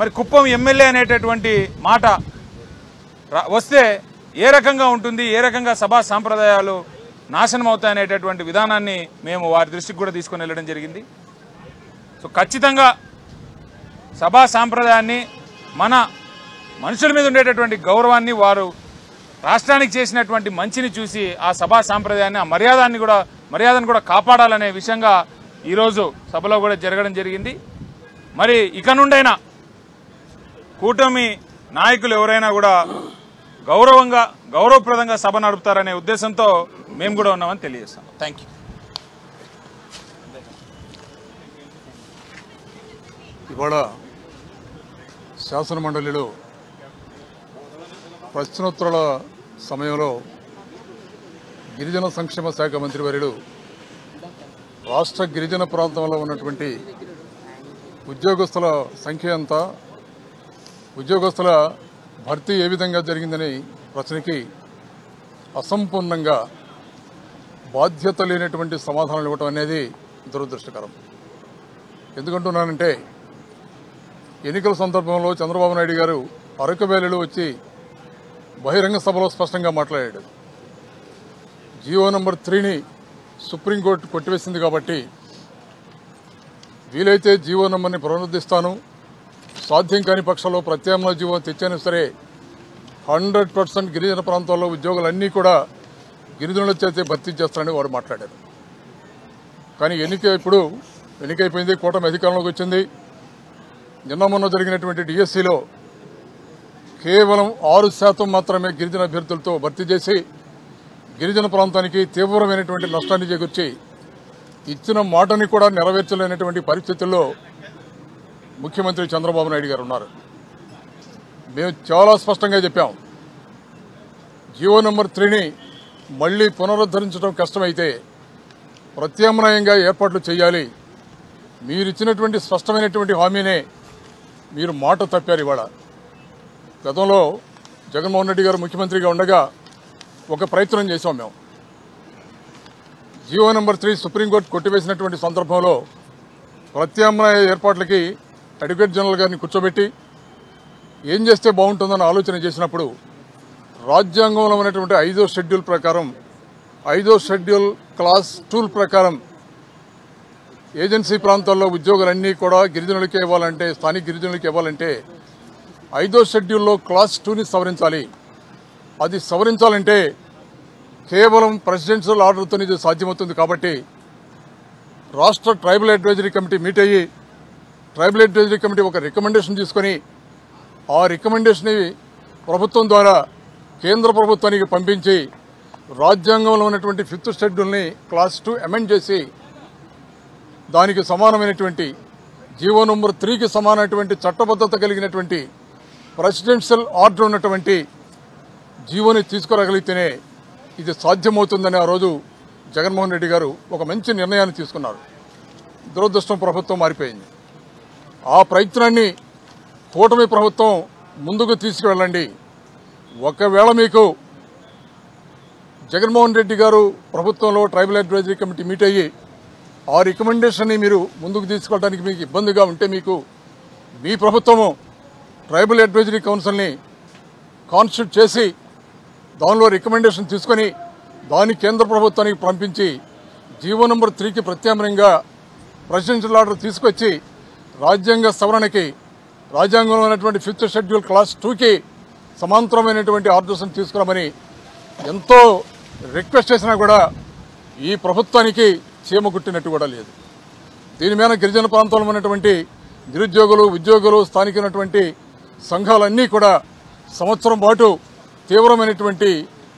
మరి కుప్పం ఎమ్మెల్యే అనేటటువంటి మాట వస్తే ఏ రకంగా ఉంటుంది, ఏ రకంగా సభా సాంప్రదాయాలు నాశనం అవుతాయనేటటువంటి విధానాన్ని మేము వారి దృష్టికి కూడా తీసుకొని వెళ్ళడం జరిగింది. సో ఖచ్చితంగా సభా సాంప్రదాయాన్ని, మన మనుషుల మీద ఉండేటటువంటి గౌరవాన్ని, వారు రాష్ట్రానికి చేసినటువంటి మంచిని చూసి ఆ సభా సాంప్రదాయాన్ని, ఆ మర్యాదను కూడా కాపాడాలనే విషయంగా ఈరోజు సభలో కూడా జరగడం జరిగింది. మరి ఇక నుండైనా కూటమి నాయకులు ఎవరైనా కూడా గౌరవప్రదంగా సభ నడుపుతారనే ఉద్దేశంతో మేము కూడా ఉన్నామని తెలియజేస్తాం. Thank you. ఇవాళ శాసనమండలిలో ప్రశ్నోత్తరాల సమయంలో గిరిజన సంక్షేమ శాఖ మంత్రివర్యులు రాష్ట్ర గిరిజన ప్రాంతంలో ఉన్నటువంటి ఉద్యోగస్తుల సంఖ్య ఎంత, ఉద్యోగస్తుల భర్తీ ఏ విధంగా జరిగిందని ప్రశ్నకి అసంపూర్ణంగా బాధ్యత లేనటువంటి సమాధానాలు ఇవ్వటం అనేది దురదృష్టకరం. ఎందుకంటున్నానంటే ఎన్నికల సందర్భంలో చంద్రబాబు నాయుడు గారు అరకు వ్యాలీలో వచ్చి బహిరంగ సభలో స్పష్టంగా మాట్లాడాడు. జీవో నంబర్ 3ని సుప్రీంకోర్టు కొట్టివేసింది కాబట్టి వీలైతే జీవో నంబర్ని పునరుద్ధరిస్తాను, సాధ్యం కాని పక్షంలో ప్రత్యామ్నాయ జీవో తెచ్చైనా సరే 100% గిరిజన ప్రాంతాల్లో ఉద్యోగులన్నీ కూడా గిరిజనుల చేతే భర్తీ చేస్తారని వారు మాట్లాడారు. కానీ ఎన్నికైపోయింది, కూటమి అధికారంలోకి వచ్చింది. నిన్న మొన్న జరిగినటువంటి డిఎస్సిలో కేవలం 6% మాత్రమే గిరిజన అభ్యర్థులతో భర్తీ చేసి గిరిజన ప్రాంతానికి తీవ్రమైనటువంటి నష్టాన్ని చేకూర్చి ఇచ్చిన మాటని కూడా నెరవేర్చలేనటువంటి పరిస్థితుల్లో ముఖ్యమంత్రి చంద్రబాబు నాయుడు గారు ఉన్నారు. మేము చాలా స్పష్టంగా చెప్పాం, జీవో నంబర్ 3ని మళ్లీ పునరుద్ధరించడం కష్టమైతే ప్రత్యామ్నాయంగా ఏర్పాట్లు చేయాలి. మీరిచ్చినటువంటి స్పష్టమైనటువంటి హామీనే మీరు మాట తప్పారు. ఇవాళ గతంలో జగన్మోహన్ రెడ్డి గారు ముఖ్యమంత్రిగా ఉండగా ఒక ప్రయత్నం చేశాం. మేము జీవో నంబర్ 3 సుప్రీంకోర్టు కొట్టివేసినటువంటి సందర్భంలో ప్రత్యామ్నాయ ఏర్పాట్లకి అడ్వకేట్ జనరల్ గారిని కూర్చోబెట్టి ఏం చేస్తే బాగుంటుందని ఆలోచన చేసినప్పుడు రాజ్యాంగంలో ఉన్నటువంటి 5వ షెడ్యూల్ ప్రకారం 5వ షెడ్యూల్ క్లాస్ 2 ప్రకారం ఏజెన్సీ ప్రాంతాల్లో ఉద్యోగులన్నీ కూడా గిరిజనులకే ఇవ్వాలంటే, స్థానిక గిరిజనులకి ఇవ్వాలంటే 5వ షెడ్యూల్లో క్లాస్ 2ని సవరించాలి. అది సవరించాలంటే కేవలం ప్రెసిడెన్షియల్ ఆర్డర్తో ఇది సాధ్యమవుతుంది. కాబట్టి రాష్ట్ర ట్రైబల్ అడ్వైజరీ కమిటీ మీట్ అయ్యి ట్రైబల్ అడ్వైజరీ కమిటీ ఒక రికమెండేషన్ తీసుకొని ఆ రికమెండేషన్ ప్రభుత్వం ద్వారా కేంద్ర ప్రభుత్వానికి పంపించి రాజ్యాంగంలో ఉన్నటువంటి 5th షెడ్యూల్ని క్లాస్ 2 అమెండ్ చేసి దానికి సమానమైనటువంటి జీవో నంబర్ 3కి సమానమైనటువంటి చట్టబద్ధత కలిగినటువంటి ప్రెసిడెన్షియల్ ఆర్డర్ ఉన్నటువంటి జీవోని తీసుకురాగలిగితేనే ఇది సాధ్యమవుతుందని ఆ రోజు జగన్మోహన్ రెడ్డి గారు ఒక మంచి నిర్ణయాన్ని తీసుకున్నారు. దురదృష్టం ప్రభుత్వం మారిపోయింది. ఆ ప్రయత్నాన్ని కూటమి ప్రభుత్వం ముందుకు తీసుకువెళ్ళండి. ఒకవేళ మీకు జగన్మోహన్ రెడ్డి గారు ప్రభుత్వంలో ట్రైబల్ అడ్వైజరీ కమిటీ మీట్ అయ్యి ఆ రికమెండేషన్ని మీరు ముందుకు తీసుకెళ్ళడానికి మీకు ఇబ్బందిగా ఉంటే మీ ప్రభుత్వము ట్రైబల్ అడ్వైజరీ కౌన్సిల్ని కాన్స్టిట్యూట్ చేసి దానిలో రికమెండేషన్ తీసుకొని దాన్ని కేంద్ర ప్రభుత్వానికి పంపించి జీవో నంబర్ 3కి ప్రత్యామ్నాయంగా ప్రెసిడెన్షియల్ ఆర్డర్ తీసుకొచ్చి రాజ్యాంగ సవరణకి రాజ్యాంగంలో ఉన్నటువంటి 5th షెడ్యూల్ క్లాస్ 2కి సమాంతరమైనటువంటి ఆర్డర్స్ని తీసుకురామని ఎంతో రిక్వెస్ట్ చేసినా కూడా ఈ ప్రభుత్వానికి చీమ కుట్టినట్టు కూడా లేదు. దీని మీద గిరిజన ప్రాంతంలో ఉన్నటువంటి నిరుద్యోగులు, ఉద్యోగులు, స్థానికమైనటువంటి సంఘాలన్నీ కూడా సంవత్సరం పాటు తీవ్రమైనటువంటి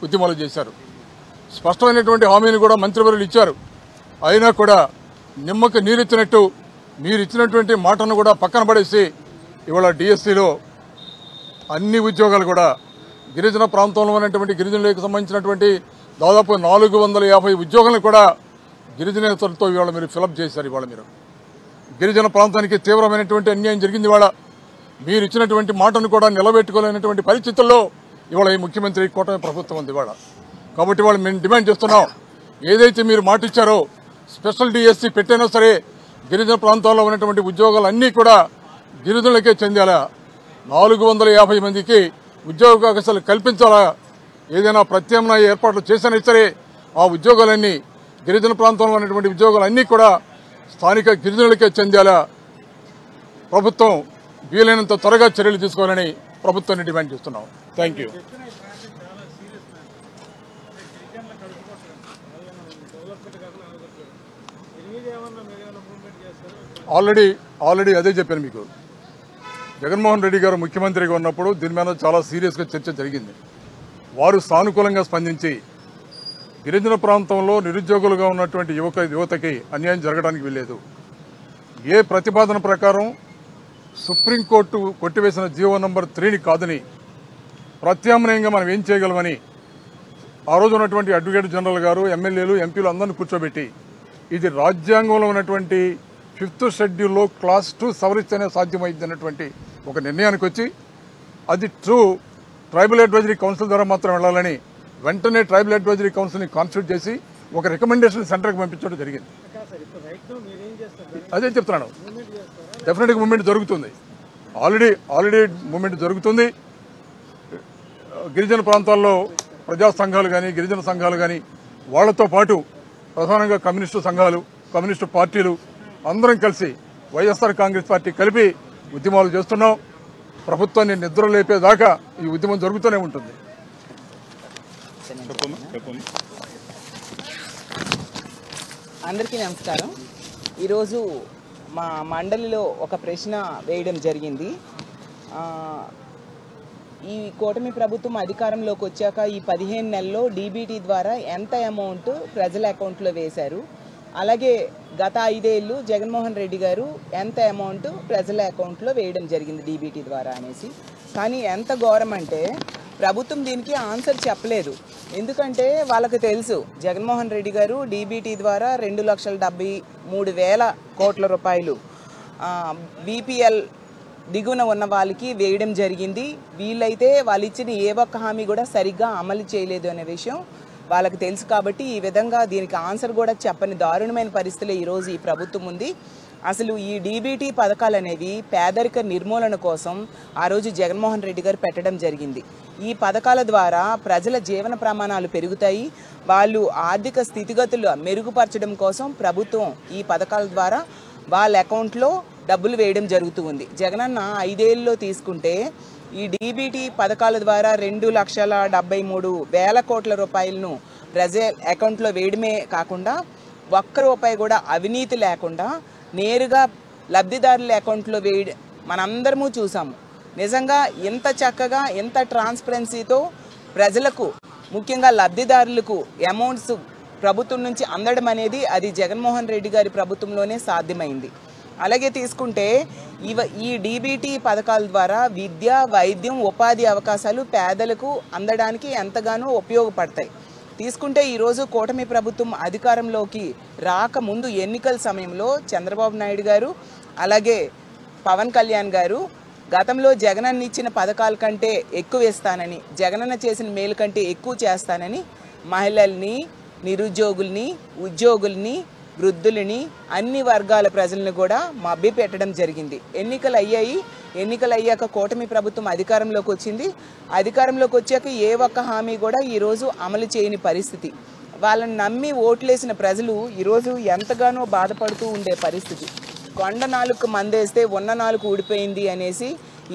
ఉద్యమాలు చేశారు. స్పష్టమైనటువంటి హామీని కూడా మంత్రివర్యులు ఇచ్చారు. అయినా కూడా నిమ్మకు నీరెత్తినట్టు మీరు ఇచ్చినటువంటి మాటను కూడా పక్కన పడేసి ఇవాళ డిఎస్సిలో అన్ని ఉద్యోగాలు కూడా గిరిజన ప్రాంతంలో ఉన్నటువంటి గిరిజనులకు సంబంధించినటువంటి దాదాపు 450 ఉద్యోగాలను కూడా గిరిజనేతలతో ఇవాళ మీరు ఫిలప్ చేశారు. ఇవాళ మీరు గిరిజన ప్రాంతానికి తీవ్రమైనటువంటి అన్యాయం జరిగింది. ఇవాళ మీరు ఇచ్చినటువంటి మాటను కూడా నిలబెట్టుకోలేనటువంటి పరిస్థితుల్లో ఇవాళ ఈ ముఖ్యమంత్రి కూటమి ప్రభుత్వం ఉంది ఇవాళ. కాబట్టి ఇవాళ మేము డిమాండ్ చేస్తున్నాం, ఏదైతే మీరు మాట ఇచ్చారో స్పెషల్ డిఎస్సి పెట్టైనా సరే గిరిజన ప్రాంతాల్లో ఉన్నటువంటి ఉద్యోగాలన్నీ కూడా గిరిజనులకే చెందాలా, 450 మందికి ఉద్యోగ అవకాశాలు కల్పించాలా, ఏదైనా ప్రత్యామ్నాయ ఏర్పాట్లు చేసినా సరే ఆ ఉద్యోగాలన్నీ గిరిజన ప్రాంతంలో ఉన్నటువంటి ఉద్యోగాలన్నీ కూడా స్థానిక గిరిజనులకే చెందాలా. ప్రభుత్వం వీలైనంత త్వరగా చర్యలు తీసుకోవాలని ప్రభుత్వాన్ని డిమాండ్ చేస్తున్నాం. Thank you. ఆల్రెడీ అదే చెప్పాను మీకు. జగన్మోహన్ రెడ్డి గారు ముఖ్యమంత్రిగా ఉన్నప్పుడు దీని మీద చాలా సీరియస్గా చర్చ జరిగింది. వారు సానుకూలంగా స్పందించి గిరిజన ప్రాంతంలో నిరుద్యోగులుగా ఉన్నటువంటి యువతకి అన్యాయం జరగడానికి వీల్లేదు. ఏ ప్రతిపాదన ప్రకారం సుప్రీంకోర్టు కొట్టివేసిన జీవో నంబర్ 3ని కాదని ప్రత్యామ్నాయంగా మనం ఏం చేయగలమని ఆ రోజు ఉన్నటువంటి అడ్వకేట్ జనరల్ గారు, ఎమ్మెల్యేలు, ఎంపీలు అందరినీ కూర్చోబెట్టి ఇది రాజ్యాంగంలో ఉన్నటువంటి 5th షెడ్యూల్లో క్లాస్ 2 సవరిస్తేనే సాధ్యమైంది అన్నటువంటి ఒక నిర్ణయానికి వచ్చి అది ట్రైబల్ అడ్వైజరీ కౌన్సిల్ ద్వారా మాత్రం వెళ్లాలని వెంటనే ట్రైబల్ అడ్వైజరీ కౌన్సిల్ని కాన్స్టిట్యూట్ చేసి ఒక రికమెండేషన్ సెంటర్కి పంపించడం జరిగింది. అదే చెప్తున్నాను, డెఫినెట్గా మూవ్మెంట్ జరుగుతుంది. ఆల్రెడీ మూవ్మెంట్ జరుగుతుంది. గిరిజన ప్రాంతాల్లో ప్రజా సంఘాలు కానీ, గిరిజన సంఘాలు కానీ, వాళ్లతో పాటు ప్రధానంగా కమ్యూనిస్టు సంఘాలు, కమ్యూనిస్టు పార్టీలు అందరం కలిసి వైఎస్ఆర్ కాంగ్రెస్ పార్టీ కలిపి ఉద్యమాలు చేస్తున్నాం. ప్రభుత్వాన్ని నిద్ర లేపేదాకా ఈ ఉద్యమం జరుగుతూనే ఉంటుంది. అందరికీ నమస్కారం. ఈరోజు మా మండలిలో ఒక ప్రశ్న వేయడం జరిగింది. ఈ కూటమి ప్రభుత్వం అధికారంలోకి వచ్చాక ఈ 15 నెలల్లో డీబీటీ ద్వారా ఎంత అమౌంట్ ప్రజల అకౌంట్లో వేశారు, అలాగే గత 5 ఏళ్ళు జగన్మోహన్ రెడ్డి గారు ఎంత అమౌంట్ ప్రజల అకౌంట్లో వేయడం జరిగింది డీబీటీ ద్వారా అనేసి. కానీ ఎంత ఘోరం అంటే ప్రభుత్వం దీనికి ఆన్సర్ చెప్పలేదు. ఎందుకంటే వాళ్ళకి తెలుసు జగన్మోహన్ రెడ్డి గారు డీబీటీ ద్వారా 2,73,000 కోట్ల రూపాయలు బీపీఎల్ దిగువన ఉన్న వాళ్ళకి వేయడం జరిగింది. వీళ్ళైతే వాళ్ళు ఇచ్చిన ఏ ఒక్క హామీ కూడా సరిగ్గా అమలు చేయలేదు అనే విషయం వాళ్ళకి తెలుసు. కాబట్టి ఈ విధంగా దీనికి ఆన్సర్ కూడా చెప్పని దారుణమైన పరిస్థితులు ఈరోజు ఈ ప్రభుత్వం ఉంది. అసలు ఈ డీబీటీ పథకాలు అనేవి పేదరిక నిర్మూలన కోసం ఆ రోజు జగన్మోహన్ రెడ్డి గారు పెట్టడం జరిగింది. ఈ పథకాల ద్వారా ప్రజల జీవన ప్రమాణాలు పెరుగుతాయి, వాళ్ళు ఆర్థిక స్థితిగతులు మెరుగుపరచడం కోసం ప్రభుత్వం ఈ పథకాల ద్వారా వాళ్ళ అకౌంట్లో డబ్బులు వేయడం జరుగుతూ ఉంది. జగనన్న 5 ఏళ్ళలో తీసుకుంటే ఈ డీబీటీ పథకాల ద్వారా 2,73,000 కోట్ల రూపాయలను ప్రజల అకౌంట్లో వేయడమే కాకుండా ఒక్క రూపాయి కూడా అవినీతి లేకుండా నేరుగా లబ్ధిదారుల అకౌంట్లో వేయడం మనందరము చూసాము. నిజంగా ఎంత చక్కగా, ఎంత ట్రాన్స్పరెన్సీతో ప్రజలకు, ముఖ్యంగా లబ్ధిదారులకు అమౌంట్స్ ప్రభుత్వం నుంచి అందడం అనేది అది జగన్మోహన్ రెడ్డి గారి ప్రభుత్వంలోనే సాధ్యమైంది. అలాగే తీసుకుంటే ఈ డీబీటీ పథకాల ద్వారా విద్య, వైద్యం, ఉపాధి అవకాశాలు పేదలకు అందడానికి ఎంతగానో ఉపయోగపడతాయి. తీసుకుంటే ఈరోజు కూటమి ప్రభుత్వం అధికారంలోకి రాకముందు ఎన్నికల సమయంలో చంద్రబాబు నాయుడు గారు అలాగే పవన్ కళ్యాణ్ గారు గతంలో జగనన్న ఇచ్చిన పథకాల కంటే ఎక్కువ ఇస్తానని, జగనన్న చేసిన మేలు కంటే ఎక్కువ చేస్తానని మహిళల్ని, నిరుద్యోగుల్ని, ఉద్యోగుల్ని, వృద్ధులని, అన్ని వర్గాల ప్రజలను కూడా మభ్య పెట్టడం జరిగింది. ఎన్నికలు అయ్యాయి. ఎన్నికలు అయ్యాక కూటమి ప్రభుత్వం అధికారంలోకి వచ్చింది. అధికారంలోకి వచ్చాక ఏ ఒక్క హామీ కూడా ఈరోజు అమలు చేయని పరిస్థితి. వాళ్ళని నమ్మి ఓట్లేసిన ప్రజలు ఈరోజు ఎంతగానో బాధపడుతూ ఉండే పరిస్థితి. కొండ నాలుగు మందేస్తే ఉన్న నాలుగు ఊడిపోయింది అనేసి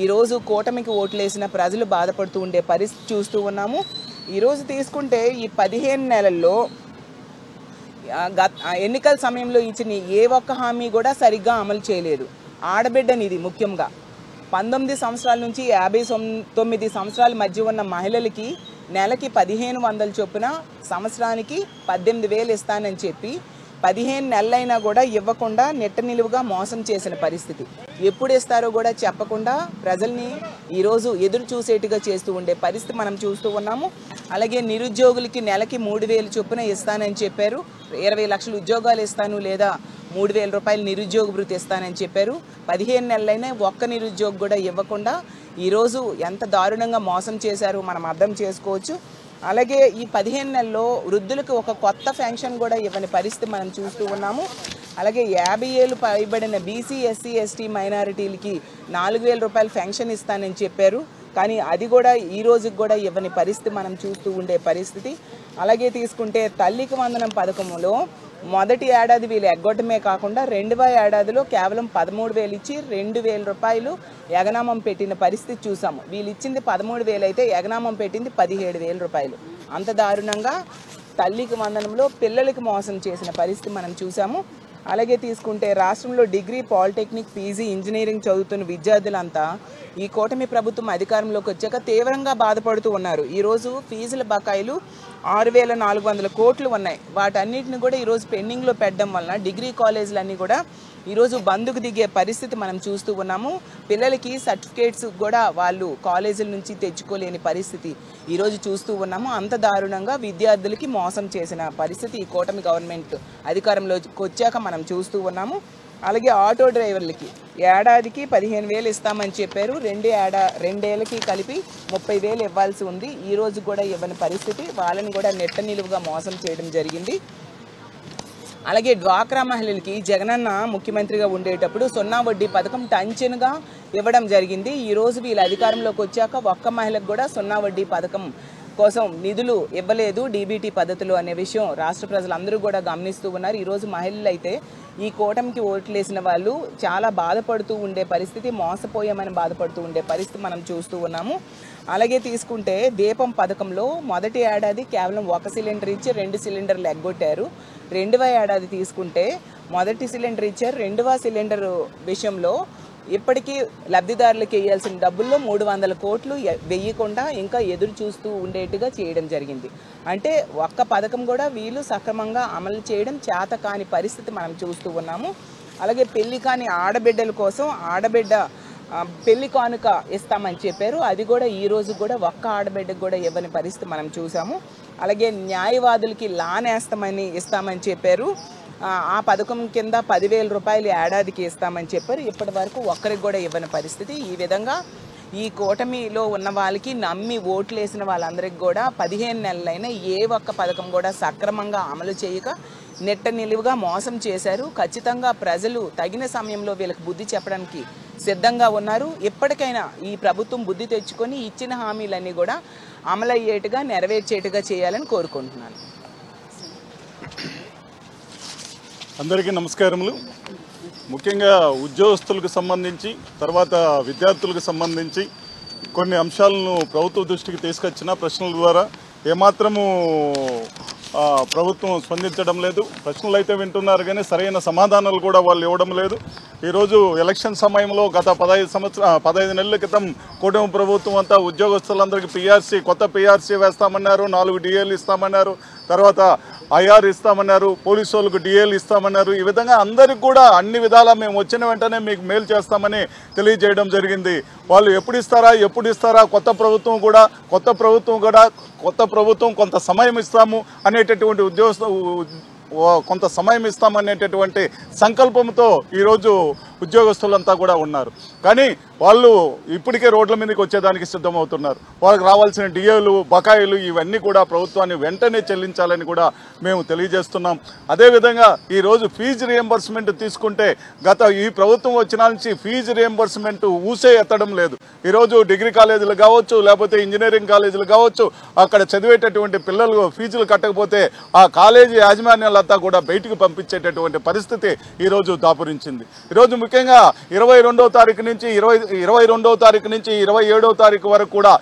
ఈరోజు కూటమికి ఓట్లేసిన ప్రజలు బాధపడుతూ ఉండే పరిస్థితి చూస్తూ ఉన్నాము. ఈరోజు తీసుకుంటే ఈ 15 నెలల్లో ఎన్నికల సమయంలో ఇచ్చిన ఏ ఒక్క హామీ కూడా సరిగ్గా అమలు చేయలేదు. ఆడబిడ్డనిది ముఖ్యంగా 19 సంవత్సరాల నుంచి 59 సంవత్సరాల మధ్య ఉన్న మహిళలకి నెలకి 1,500 చొప్పున, సంవత్సరానికి 18,000 ఇస్తానని చెప్పి 15 నెలలైనా కూడా ఇవ్వకుండా నెట్ట నిలువుగా మోసం చేసిన పరిస్థితి. ఎప్పుడు ఇస్తారో కూడా చెప్పకుండా ప్రజల్ని ఈరోజు ఎదురు చూసేట్టుగా చేస్తూ ఉండే పరిస్థితి మనం చూస్తూ ఉన్నాము. అలాగే నిరుద్యోగులకి నెలకి 3,000 చొప్పున ఇస్తానని చెప్పారు. 20 లక్షల ఉద్యోగాలు ఇస్తాను లేదా 3,000 రూపాయలు నిరుద్యోగ భృతి ఇస్తానని చెప్పారు. 15 నెలలైనా ఒక్క నిరుద్యోగి కూడా ఇవ్వకుండా ఈరోజు ఎంత దారుణంగా మోసం చేశారో మనం అర్థం చేసుకోవచ్చు. అలాగే ఈ 15 నెలల్లో వృద్ధులకు ఒక కొత్త పెన్షన్ కూడా ఇవ్వని పరిస్థితి మనం చూస్తూ ఉన్నాము. అలాగే 50 ఏళ్ళు పైబడిన బీసీ, ఎస్సీ, ఎస్టీ మైనారిటీలకి 4,000 రూపాయలు పెన్షన్ ఇస్తానని చెప్పారు. కానీ అది కూడా ఈ రోజుకి కూడా ఇవ్వని పరిస్థితి మనం చూస్తూ ఉండే పరిస్థితి. అలాగే తీసుకుంటే తల్లికి వందనం పథకంలో మొదటి ఏడాది వీళ్ళు ఎగ్గొట్టమే కాకుండా రెండవ ఏడాదిలో కేవలం 13,000 ఇచ్చి 2,000 రూపాయలు ఎగనామం పెట్టిన పరిస్థితి చూసాము. వీళ్ళు ఇచ్చింది 13,000 అయితే ఎగనామం పెట్టింది 17,000 రూపాయలు. అంత దారుణంగా తల్లికి వందనంలో పిల్లలకి మోసం చేసిన పరిస్థితి మనం చూసాము. అలాగే తీసుకుంటే రాష్ట్రంలో డిగ్రీ, పాలిటెక్నిక్, పీజీ, ఇంజనీరింగ్ చదువుతున్న విద్యార్థులంతా ఈ కూటమి ప్రభుత్వం అధికారంలోకి వచ్చాక తీవ్రంగా బాధపడుతూ ఉన్నారు. ఈరోజు ఫీజుల బకాయిలు 6,400 కోట్లు ఉన్నాయి. వాటన్నిటిని కూడా ఈరోజు పెండింగ్లో పెట్టడం వలన డిగ్రీ కాలేజీలన్నీ కూడా ఈరోజు బంద్కు దిగే పరిస్థితి మనం చూస్తూ ఉన్నాము. పిల్లలకి సర్టిఫికేట్స్ కూడా వాళ్ళు కాలేజీల నుంచి తెచ్చుకోలేని పరిస్థితి ఈరోజు చూస్తూ ఉన్నాము. అంత దారుణంగా విద్యార్థులకి మోసం చేసిన పరిస్థితి ఈ కూటమి గవర్నమెంట్ అధికారంలోకి వచ్చాక మనం చూస్తూ ఉన్నాము. అలాగే ఆటో డ్రైవర్లకి ఏడాదికి 15,000 ఇస్తామని చెప్పారు. రెండేళ్ళకి కలిపి 30,000 ఇవ్వాల్సి ఉంది. ఈ రోజు కూడా ఇవ్వని పరిస్థితి. వాళ్ళని కూడా నెట్ట నిలువుగా మోసం చేయడం జరిగింది. అలాగే డ్వాక్రా మహిళలకి జగనన్న ముఖ్యమంత్రిగా ఉండేటప్పుడు 0 వడ్డీ పథకం టంచెనుగా ఇవ్వడం జరిగింది. ఈరోజు వీళ్ళ అధికారంలోకి వచ్చాక ఒక్క మహిళకు కూడా 0 వడ్డీ పథకం కోసం నిధులు ఇవ్వలేదు డీబీటీ పద్ధతులు అనే విషయం రాష్ట్ర ప్రజలందరూ కూడా గమనిస్తూ ఉన్నారు. ఈరోజు మహిళలు అయితే ఈ కూటమికి ఓట్లేసిన వాళ్ళు చాలా బాధపడుతూ ఉండే పరిస్థితి, మోసపోయామని బాధపడుతూ ఉండే పరిస్థితి మనం చూస్తూ ఉన్నాము. అలాగే తీసుకుంటే దీపం పథకంలో మొదటి ఏడాది కేవలం 1 సిలిండర్ ఇచ్చి 2 సిలిండర్లు ఎగ్గొట్టారు. రెండవ ఏడాది తీసుకుంటే మొదటి సిలిండర్ ఇచ్చారు. రెండవ సిలిండర్ విషయంలో ఇప్పటికీ లబ్ధిదారులకు వేయాల్సిన డబ్బుల్లో 300 కోట్లు వెయ్యకుండా ఇంకా ఎదురు చూస్తూ ఉండేట్టుగా చేయడం జరిగింది. అంటే ఒక్క పథకం కూడా వీళ్ళు సక్రమంగా అమలు చేయడం చేత కాని పరిస్థితి మనం చూస్తూ ఉన్నాము. అలాగే పెళ్లి కాని ఆడబిడ్డల కోసం ఆడబిడ్డ పెళ్లి కానుక ఇస్తామని చెప్పారు. అది కూడా ఈ రోజు కూడా ఒక్క ఆడబిడ్డకు కూడా ఇవ్వని పరిస్థితి మనం చూసాము. అలాగే న్యాయవాదులకి లాన్ ఇస్తామని చెప్పారు. ఆ పథకం కింద 10,000 రూపాయలు ఏడాదికి ఇస్తామని చెప్పారు. ఇప్పటి వరకు ఒక్కరికి కూడా ఇవ్వని పరిస్థితి. ఈ విధంగా ఈ కూటమిలో ఉన్న వాళ్ళకి నమ్మి ఓట్లు వేసిన వాళ్ళందరికీ కూడా 15 నెలలైనా ఏ ఒక్క పథకం కూడా సక్రమంగా అమలు చేయక నెట్ట నిలువుగా మోసం చేశారు. ఖచ్చితంగా ప్రజలు తగిన సమయంలో వీళ్ళకి బుద్ధి చెప్పడానికి సిద్ధంగా ఉన్నారు. ఎప్పటికైనా ఈ ప్రభుత్వం బుద్ధి తెచ్చుకొని ఇచ్చిన హామీలన్నీ కూడా అమలయ్యేట్టుగా నెరవేర్చేట్టుగా చేయాలని కోరుకుంటున్నాను. అందరికీ నమస్కారములు. ముఖ్యంగా ఉద్యోగస్తులకు సంబంధించి తర్వాత విద్యార్థులకు సంబంధించి కొన్ని అంశాలను ప్రభుత్వ దృష్టికి తీసుకొచ్చిన ప్రశ్నల ద్వారా ఏమాత్రము ప్రభుత్వం స్పందించడం లేదు. ప్రశ్నలు అయితే వింటున్నారు కానీ సరైన సమాధానాలు కూడా వాళ్ళు ఇవ్వడం లేదు. ఈరోజు ఎలక్షన్ సమయంలో గత 15 నెలల క్రితం కూటమి ప్రభుత్వం అంతా ఉద్యోగస్తులందరికీ కొత్త పిఆర్సీ వేస్తామన్నారు, 4 డిఏలు ఇస్తామన్నారు, తర్వాత ఐఆర్ ఇస్తామన్నారు, పోలీసు వాళ్ళకు డిఏలు ఇస్తామన్నారు. ఈ విధంగా అందరికి కూడా అన్ని విధాలా మేము వచ్చిన వెంటనే మీకు మేలు చేస్తామని తెలియజేయడం జరిగింది. వాళ్ళు ఎప్పుడు ఇస్తారా కొత్త ప్రభుత్వం కొంత సమయం ఇస్తాము అనేటటువంటి కొంత సమయం ఇస్తామనేటటువంటి సంకల్పంతో ఈరోజు ఉద్యోగస్తులంతా కూడా ఉన్నారు. కానీ వాళ్ళు ఇప్పటికే రోడ్ల మీదకి వచ్చేదానికి సిద్ధమవుతున్నారు. వాళ్ళకి రావాల్సిన డిఏలు, బకాయిలు ఇవన్నీ కూడా ప్రభుత్వాన్ని వెంటనే చెల్లించాలని కూడా మేము తెలియజేస్తున్నాం. అదేవిధంగా ఈరోజు ఫీజు రియంబర్స్మెంట్ తీసుకుంటే ఈ ప్రభుత్వం వచ్చిన నుంచి ఫీజు రియంబర్స్మెంట్ ఊసే ఎత్తడం లేదు. ఈరోజు డిగ్రీ కాలేజీలు కావచ్చు, లేకపోతే ఇంజనీరింగ్ కాలేజీలు కావచ్చు, అక్కడ చదివేటటువంటి పిల్లలు ఫీజులు కట్టకపోతే ఆ కాలేజీ యాజమాన్యాలంతా కూడా బయటికి పంపించేటటువంటి పరిస్థితి ఈరోజు దాపురించింది. ఈరోజు ముఖ్యంగా 22వ తారీఖు నుంచి 27వ తారీఖు వరకు కూడా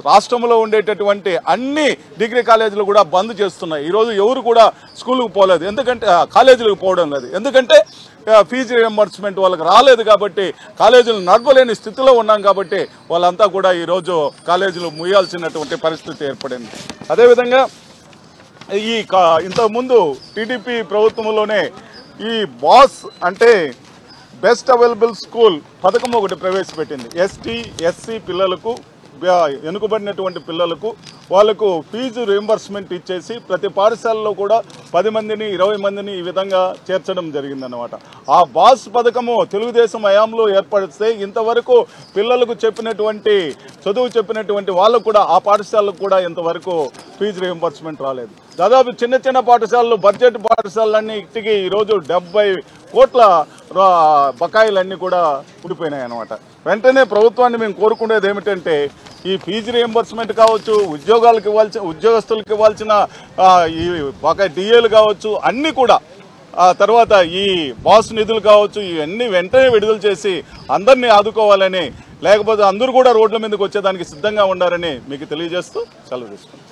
రాష్ట్రంలో ఉండేటటువంటి అన్ని డిగ్రీ కాలేజీలు కూడా బంద్ చేస్తున్నాయి. ఈరోజు ఎవరు కూడా స్కూల్కి పోలేదు, ఎందుకంటే కాలేజీలకు పోవడం లేదు. ఎందుకంటే ఫీజు రియంబర్స్మెంట్ వాళ్ళకి రాలేదు కాబట్టి, కాలేజీలు నడపలేని స్థితిలో ఉన్నాం కాబట్టి వాళ్ళంతా కూడా ఈరోజు కాలేజీలు ముయ్యాల్సినటువంటి పరిస్థితి ఏర్పడింది. అదేవిధంగా ఇంతకుముందు టీడీపీ ప్రభుత్వంలోనే ఈ బాస్ అంటే బెస్ట్ అవైలబుల్ స్కూల్ పథకం ఒకటి ప్రవేశపెట్టింది. ఎస్టీ ఎస్సీ పిల్లలకు, వెనుకబడినటువంటి పిల్లలకు వాళ్లకు ఫీజు రీయింబర్స్మెంట్ ఇచ్చేసి ప్రతి పాఠశాలలో కూడా 10 మందిని 20 మందిని ఈ విధంగా చేర్చడం జరిగిందన్నమాట. ఆ బాస్ పథకము తెలుగుదేశం హయాంలో ఏర్పడిస్తే ఇంతవరకు పిల్లలకు చదువు చెప్పినటువంటి వాళ్ళకు కూడా ఆ పాఠశాలకు కూడా ఇంతవరకు ఫీజు రీయింబర్స్మెంట్ రాలేదు. దాదాపు చిన్న చిన్న పాఠశాలలు, బడ్జెట్ పాఠశాలన్నిటికీ ఈరోజు 70 కోట్ల బకాయిలన్నీ కూడా ఉండిపోయినాయి అన్నమాట. వెంటనే ప్రభుత్వాన్ని మేము కోరుకునేది ఏమిటంటే ఈ ఫీజు రీయింబర్స్మెంట్ కావచ్చు, ఉద్యోగస్తులకు ఇవ్వాల్సిన ఈ బకాయి డిఏలు కావచ్చు, అన్నీ కూడా తర్వాత ఈ బాస్ నిధులు కావచ్చు, ఇవన్నీ వెంటనే విడుదల చేసి అందరినీ ఆదుకోవాలని, లేకపోతే అందరూ కూడా రోడ్ల మీదకి వచ్చేదానికి సిద్ధంగా ఉండాలని మీకు తెలియజేస్తూ సెలవు తీసుకుంటాం.